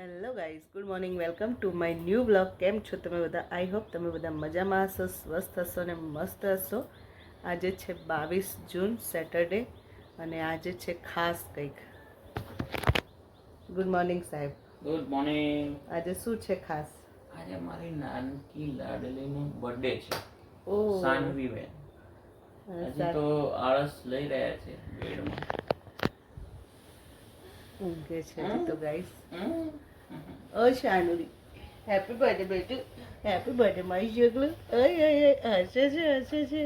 Hello guys, good morning, welcome to my new blog. કેમ છો તમે બધા? આઈ હોપ તમે બધા મજામાં હશો, સ્વસ્થ હશો ને મસ્ત હશો. આજે છે 22 જૂન, સેટરડે, અને આજે છે ખાસ કંઈક. ગુડ મોર્નિંગ સાહેબ. Good morning. આજે શું છે ખાસ? આજે મારી નાનકી લાડલીનો બર્થડે છે. ઓહ, સાનવીબેન. હજી તો આળસ લઈ રહ્યા છે બેડમાં. ઊંઘે છે હજી તો ગાઈઝ. ઓ શાનુરી, હેપી બર્થડે બેટુ, હેપી બર્થડે મારી જગલું. અય હસે છે.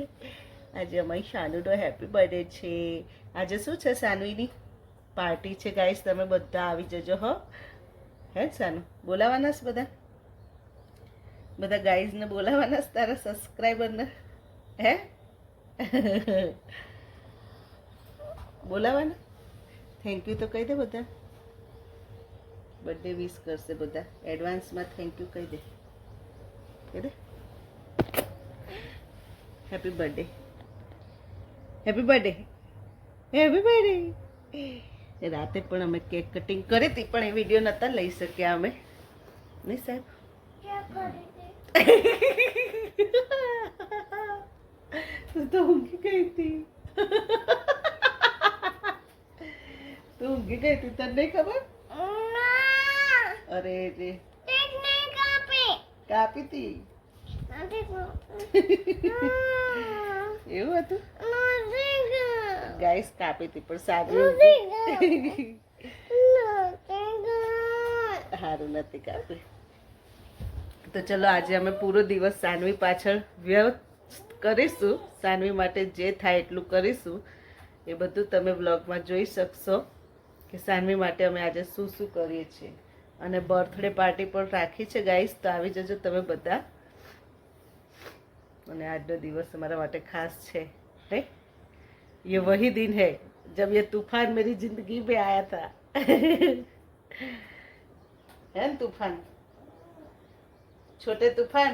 આજે અમારી શાનુનો હેપી બર્થડે છે. આજે શું છે? સાનવીની પાર્ટી છે ગાઈસ. તમે બધા આવી જજો હો. હે સાનુ, બોલાવાના છે બધા ગાઈઝને બોલાવાના છે, તારા સબસ્ક્રાઈબરને? હે બોલાવાના? થેન્ક યુ તો કહી દે બધા. બર્થડે વિશ કરશે બધા. એડવાન્સમાં થેન્ક યુ કહી દે. Happy birthday, happy birthday, happy birthday. રાતે પણ અમે કેક કટિંગ કરી હતી, પણ એ વિડીયો નહોતા લઈ શક્યા અમે, નહીં સાહેબ? તું તો ઊંઘી ગઈ હતી. તું ઊંઘી ગઈ હતી, તને નહીં ખબર? અરે રે, કાપી હતી. એવું હતું ગાઈસ, કાપી હતી પણ સારું સારું નથી કાપી. તો ચલો, આજે અમે પૂરો દિવસ સાનવી પાછળ વ્યસ્ત કરીશું. સાનવી માટે જે થાય એટલું કરીશું. એ બધું તમે વ્લોગમાં જોઈ શકશો કે સાનવી માટે અમે આજે શું શું કરીએ છીએ. અને બર્થડે પાર્ટી પણ રાખી છે ગાઈસ, તો આવી જજો તમે બધા. અને આજનો દિવસ અમારા માટે ખાસ છે. है ये वही दिन है जब ये तूफान मेरी जिंदगी में आया था. है न तूफान, छोटे तूफान.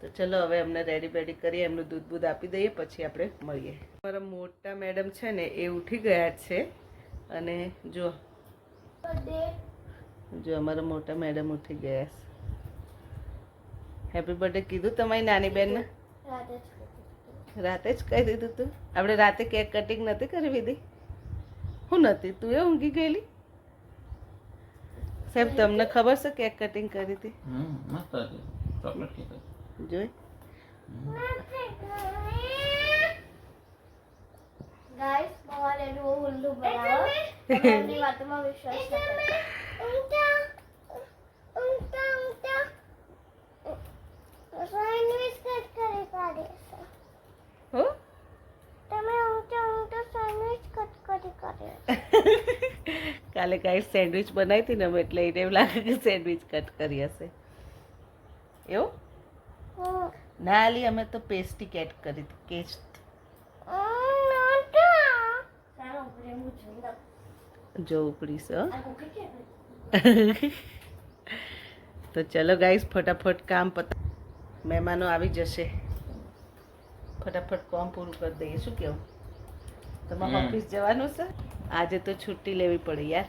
તો ચલો, હવે અમને રેડી બેડી કરીએ, એમનું દૂધ બૂધ આપી દઈએ, પછી આપણે મળીએ. અમારા મોટા મેડમ છે ને, એ ઉઠી ગયા છે. અને જો અમારા મોટા મેડમ ઉઠી ગયા છે. હેપી બર્થડે કીધું તમારી નાની બેનને? રાતે જ કહી દીધું તું? આપણે રાતે કેક કટિંગ નથી કરી દીધી? હું નથી, તું એ ઊંઘી ગયેલી? સાહેબ, તમને ખબર છે કેક કટિંગ કરી હતી? મસ્ત હતી ચોકલેટ કેક. જોઈ ગાઈસ, મારે રો ઉલ્લુ બનાવો. તમારી વાતમાં વિશ્વાસ ન કરો. સેન્ડવિચ કટ કરી કાઢે છે. હો, તમે ઊંચા સેન્ડવિચ કટ કરી કાઢે. કાલે કાંઈ સેન્ડવિચ બનાવી હતી ને અમે, એટલે એને એવું લાગે કે સેન્ડવિચ કટ કરી હશે. એવું ના લી, અમે તો પેસ્ટી કેટ કરી હતી. કેસ્ટ જો ઉપડી છે. તો ચલો ગાઈસ, ફટાફટ કામ પતા. મહેમાનો આવી જશે, ફટાફટ કામ પૂરું કરી દઈએ. શું કેવું? તમારે ઓફિસ જવાનું છે? આજે તો છુટ્ટી લેવી પડી યાર.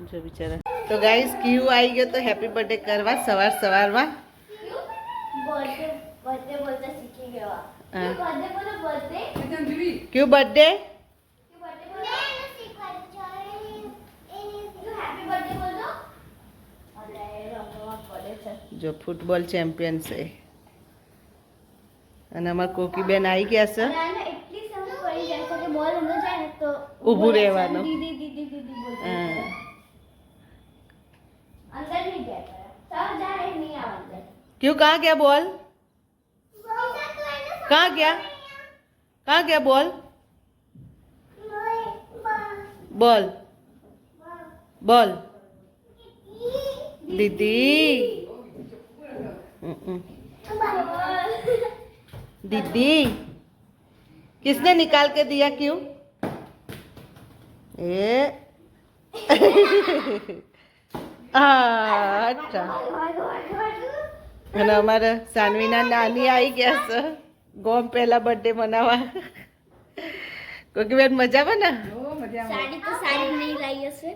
જો બિચારા. તો ગાઈસ, ક્યુ આવી ગયો તો હેપી બર્થડે કરવા સવારમાં. બર્થડે બોલતા શીખી ગયા. બર્થડે બોલો, બર્થડે. ક્યુ બર્થડે? જો ફૂટબોલ ચેમ્પિયન છે. અને અમારા કોકી બેન આવી ગયા છે. ઊભું રહેવાનું. क्यों, कहाँ गया बॉल? कहाँ गया बॉल? बॉल दीदी. दीदी, किसने निकाल के दिया? क्यों? अच्छा. અને અમારા સાનવીના નાની આવી ગયા છે ગોમ પહેલા બર્થડે મનાવવા. કોકી બેન મજામાં ને? સાડી તો સારી નહીં લાવી હશે.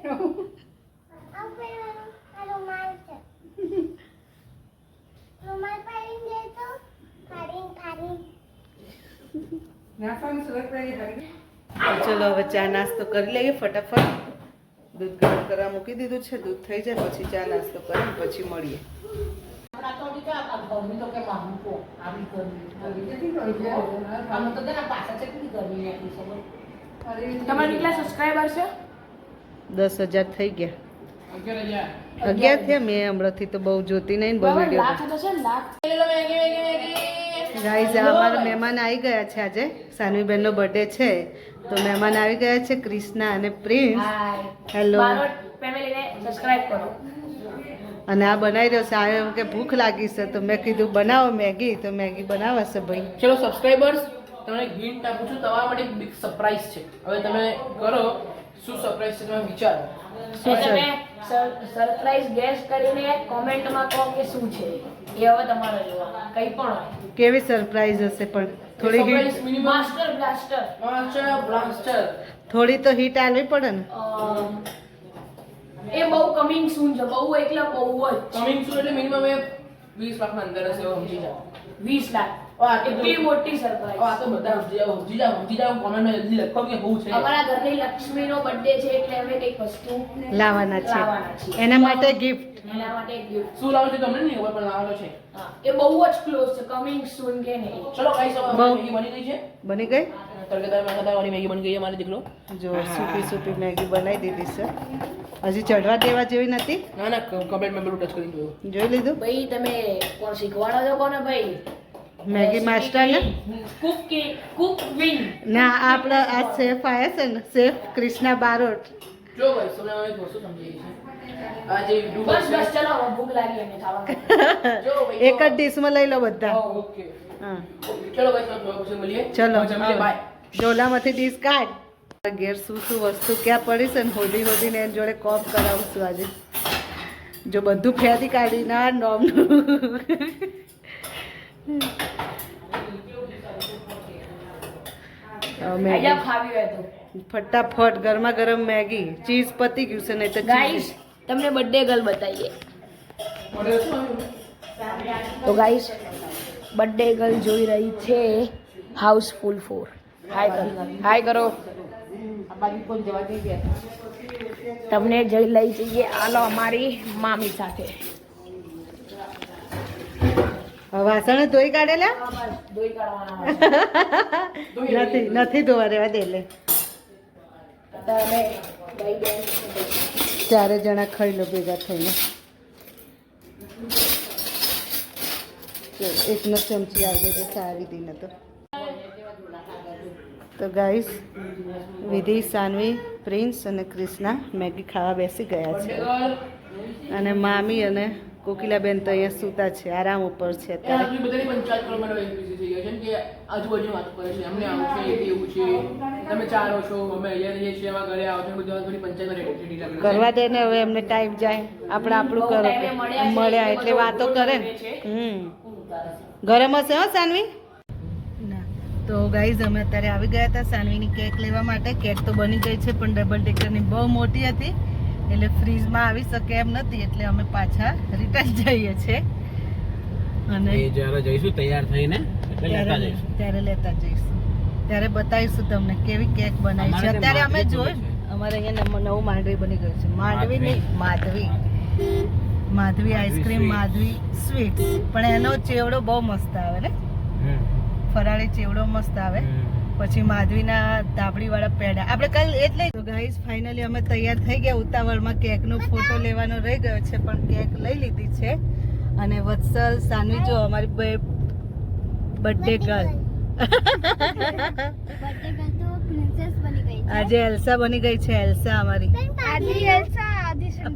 ચલો હવે ચા નાસ્તો કરી લઈએ ફટાફટ. દૂધ ગરમ કરવા મૂકી દીધું છે, દૂધ થઈ જાય પછી ચા નાસ્તો કરીને પછી મળીએ. તમારે કેટલા સબસ્ક્રાઇબર છે? 10,000 થઈ ગયા. 11 થયા. મેં હમણાંથી તો બહુ જોતી નહીં ને બહુ વિડીયો. લાખ થશે ને લાખ. ગાઈઝ અમારા મહેમાન આવી ગયા છે આજે. સાનવીબેનનો બર્થડે છે તો મહેમાન આવી ગયા છે, ક્રિષ્ના અને પ્રિન્સ. હેલો. બારોટ ફેમિલીને સબસ્ક્રાઇબ કરો. અને આ બનાવી રહ્યો છે. આ એમ કે ભૂખ લાગી છે તો મેં કીધું બનાવો મેગી, તો મેગી બનાવશે ભાઈ. ચલો સબસ્ક્રાઇબર્સ, તમને એક હિન્ટ આપું છું. તમારા માટે એક બિગ સરપ્રાઈઝ છે. હવે તમે કરો શું સરપ્રાઈઝ છે તમે વિચારો. શું છે? તમે સરપ્રાઈઝ ગેસ કરીને કોમેન્ટમાં કહો કે શું છે. એ હવે તમારે જોવા કંઈ પણ હોય. કેવી સરપ્રાઈઝ હશે પણ થોડી surprise hit, minimum master blaster થોડી તો હિટ આલવી પડે ને. એ બહુ કમિંગ સૂન છે. બહુ એટલે બહુ જ કમિંગ સૂન એટલે મિનિમમ 20 લાખના અંદર હશે એવું સમજી જાઓ. 20 લાખ. એટલી મોટી સરપ્રાઈઝ. આ તો બધા સમજી જાઓ કોમેન્ટમાં જલ્દી લખો કે બહુ છે. અમારા ઘરની લક્ષ્મીનો બર્થડે છે એટલે અમે કંઈક વસ્તુ લાવવાના લાવવાના છે છીએ. એના માટે ગિફ્ટ. એના માટે એક gift. શું લાવો છો તમને નહીં ખબર પણ લાવવાનો છે. હા, એ બહુ જ ક્લોઝ છે. કમિંગ સૂન કે નહીં. ચલો ગાઈસ હવે બહુ. મેગી બની ગઈ છે. બની ગઈ. તરકેદાર વાળી મેગી બની ગઈ છે મારે દીકરો. જો સૂપી સૂપી મેગી બનાવી દીધી છે. હજી ચડવા દેવા જેવી નથી. ના ના કમેન્ટમાં પેલું ટચ કરીને જોયું. જોઈ લીધું. ભાઈ તમે કોણ શીખવાડો છો કોને ભાઈ? મેગી માસ્ટર ને કુક વિન. ના આપણા આ શેફ આયા છે ને, શેફ ક્રિષ્ના બારોટ. જો ગાઈસ તમને હવે એક વસ્તુ સમજી ગઈ છે. આ જે યુટ્યુબર બસ બસ ચલો હવે ભૂખ લાગી અને ખાવાનું. જો ભાઈ એક જ ડીશમાં લઈ લો બધા. ઓકે હા ચલો ગાઈસ આપણે પછી મળીએ. ચલો જમીએ બાય. ડોલામાંથી ડીશ કાઢ. ઘેર શું શું વસ્તુ ક્યાં પડી છે ને હોદીને એની જોડે કોપ કરાવશું આજે. જો બધું ફેરી કાઢીને આ નોમનું આજા ખાવી હોય તો ફટાફટ ગરમા ગરમ મેગી. ચીઝ પતી ગયું છે નહીં તો ગાઈસ તમને બર્થડે ગર્લ બતાવીએ. ઓર્ડર શું આવ્યું? તો ગાઈસ બર્થડે ગર્લ જોઈ રહી છે હાઉસફુલ 4. હાય કરો, હાય કરો. તમને જઈ લઈ જઈએ આલો અમારી મામી સાથે. વાસણ ધોઈ કાઢેલા દોઈ કાઢવાના નથી નથી ધોવા રહેવા દે. લે તમે ભાઈ બેન 4 જણા ખાઈ લો ભેગા થઈને. એકનો ચમચી આવી દેજો સારી દીને તો ગાઈસ વિધિ, સાનવી, પ્રિન્સ અને ક્રિષ્ના મેગી ખાવા બેસી ગયા છે. અને મામી અને કોકિલાબેન તો અહીંયા સૂતા છે, આરામ ઉપર છે અત્યારે. આટલી બધાની પંચાયત કરવા માટે એપીસી થઈ ગયા છે કે આજુબાજુ વાતો કરે છે. અમને આવું છે એવું છે, તમે ચારો છો, અમે અહીંયા રહીએ છીએ, એમાં ઘરે આવો છો, બધું થોડી પંચાયત કરવા દે ને. હવે એમને ટાઈમ જાય, આપણે આપણું કરો. મળ્યા એટલે વાતો કરે ને. ગરમ હશે હો સાનવી. ના તો ગાઈઝ અમે અત્યારે આવી ગયા હતા સાનવીની કેક લેવા માટે. કેક તો બની ગઈ છે પણ ડબલ ડેકરની બહુ મોટી હતી એટલે ફ્રીજમાં આવી શકે એમ નથી, એટલે અમે પાછા રિટર્ન જઈએ છીએ. અને જ્યારે જઈશું તૈયાર થઈને ત્યારે લેતા જઈશું, ત્યારે બતાવીશું તમને કેવી કેક બનાવી છે. અત્યારે અમે જોયું અમારે અહીંયા નવું માંડવી બની ગયું છે. માંડવી નહીં, માધવી આઈસ્ક્રીમ, માધવી સ્વીટ. પણ એનો ચેવડો બહુ મસ્ત આવે ને, ફરાળી ચેવડો મસ્ત આવે. પછી માધવીના તાબડીવાળા પેડા આપણે કાલ એટલે. તો ગાઈસ ફાઇનલી અમે તૈયાર થઈ ગયા. ઉતાવળમાં કેકનો ફોટો લેવાનો રહી ગયો છે પણ કેક લઈ લીધી છે. અને વત્સલ, સાનવી જો અમારી બર્થડે ગર્લ આજે એલ્સા બની ગઈ છે. એલ્સા અમારી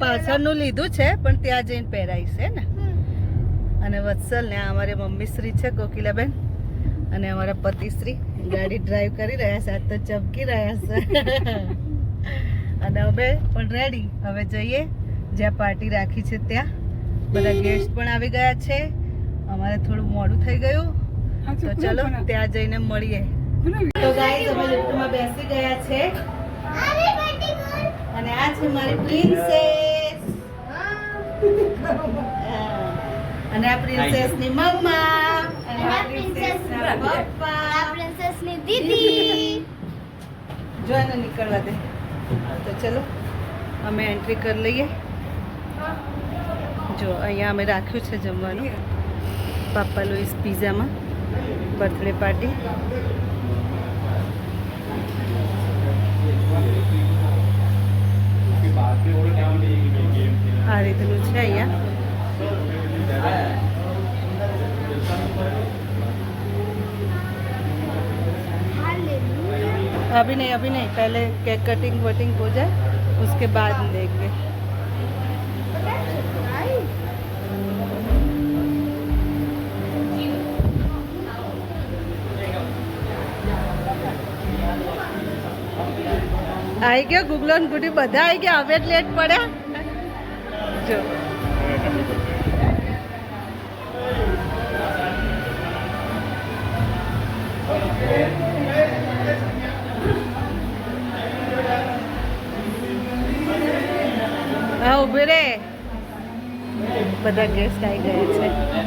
પાછળનું લીધું છે પણ ત્યાં જઈને પહેરાઈ છે ને. અને વત્સલ ને અમારી મમ્મી શ્રી છે કોકિલાબેન અને અમારા પતિશ્રી ગાડી ડ્રાઈવ કરી રહ્યા છે. આજ તો ચમકી રહ્યા છે. અને અમે પણ રેડી. હવે જઈએ જ્યાં પાર્ટી રાખી છે ત્યાં. બધા ગેસ્ટ પણ આવી ગયા છે. અમારે થોડું મોડું થઈ ગયું તો ચલો ત્યાં જઈને મળીએ. તો ગાઈસ અમે લિફ્ટમાં બેસી ગયા છે અને આ છે મારી પ્રિન્સેસ અને આ પ્રિન્સેસ ની મમ્મા અને આ પ્રિન્સેસ ના પપ્પા પ્રિન્સેસની દીદી જો એને નીકળવા દે તો ચલો અમે એન્ટ્રી કરી લઈએ જો અહીંયા અમે રાખ્યું છે જમવાનું પાપા લોઈસ પિઝામાં બર્થડે પાર્ટી આ રીતનું છે અહીંયા अभी नहीं पहले केक कटिंग वटिंग हो जाए उसके बाद देंगे आई गया गुगलो ने गुडी बधा आई गया हवे लेट पड़ा जो हाँ उभे रे બધા ગેસ્ટ આવી ગયા છે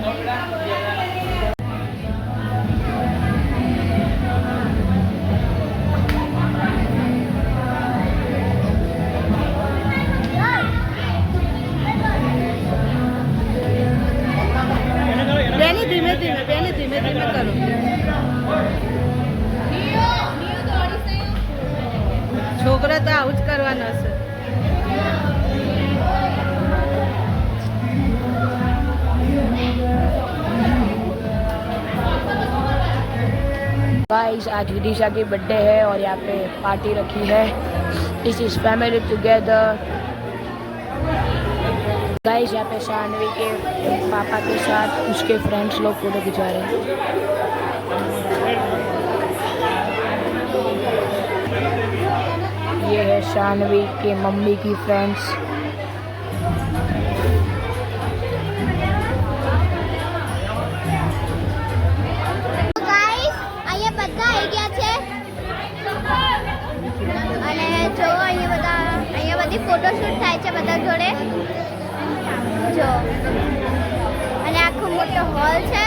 બેની ધીમે ધીમે કરો છોકરા તો આવું જ કરવાના છે गाइस आज विदिशा की बर्थडे है और यहाँ पे पार्टी रखी है this is family together guys यहाँ पे शानवी के पापा के साथ उसके फ्रेंड्स लोग फोटो खिंचा रहे हैं ये है शानवी के मम्मी की फ्रेंड्स ફોટોશૂટ થાય છે બધા જોડે જો અને આખો મોટો હોલ છે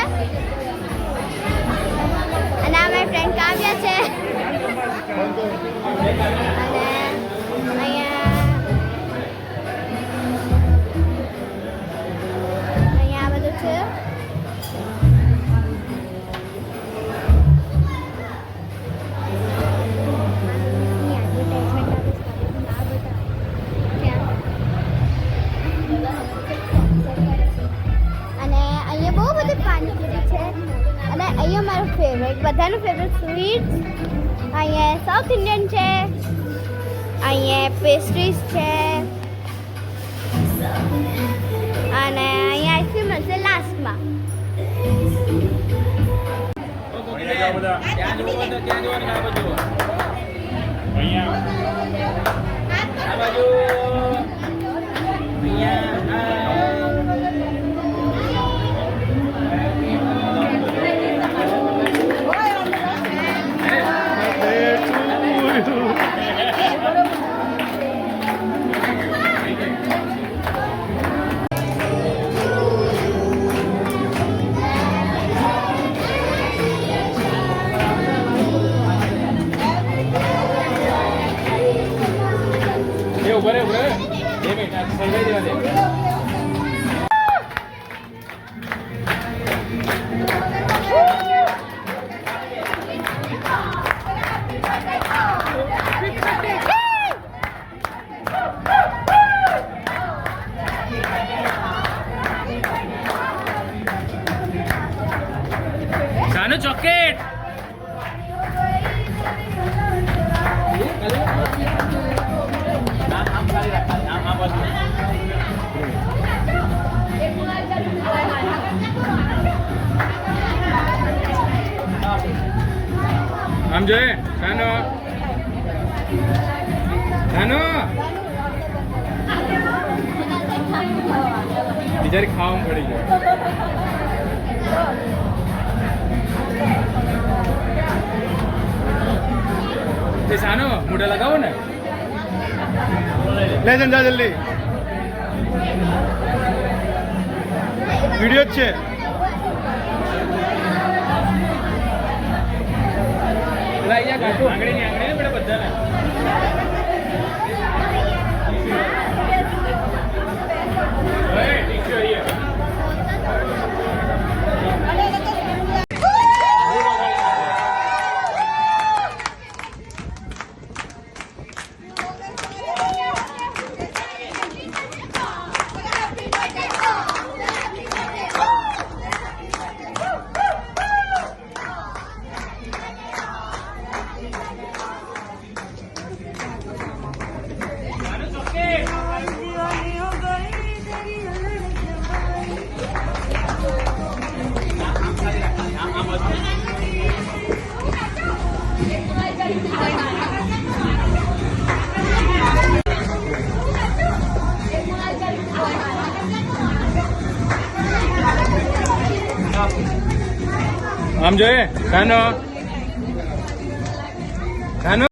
અને આ મારી ફ્રેન્ડ કાવ્યા છે અને અહીંયા આ બધું છે અહીંયા મારું ફેવરેટ બધાનું ફેવરેટ સ્વીટ્સ અહીંયા સાઉથ ઇન્ડિયન છે અહીંયા પેસ્ટ્રીઝ છે અને અહીંયા આઈસ્ક્રીમ હશે લાસ્ટમાં ચોકેટ આમ જોઈએ સાનો સાનો બિચારી ખાવામાં પડી જાય સાનો મોઢા લગાવો ને લે જન જા જલ્દી વિડિયો જ છે આંગળી ને બેટા બધાને આમ જોઈએ કાનો કાનો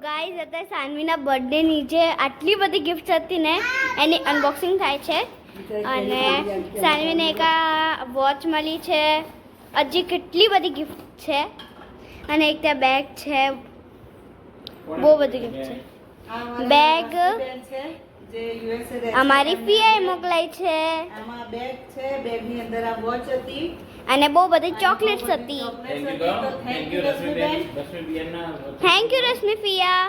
ગાઈઝ અત્યારે સાનવીના બર્થડે નીચે આટલી બધી ગિફ્ટ હતી ને એની અનબોક્સિંગ થાય છે અને સાનવીને એક આ વોચ મળી છે, હજી કેટલી બધી ગિફ્ટ છે અને એક ત્યાં બેગ છે, બહુ બધી ગિફ્ટ છે. બેગ જે USA રહે છે. અમારી ફીઆઈ મોકલાઈ છે આમાં બેગ છે, બેગની અંદર આ વોચ હતી અને બહુ બધી ચોકલેટ્સ હતી. ચોકલેટ્સ હતી. તો thank you Rashmiben. Thank you Rashmi ફિયા.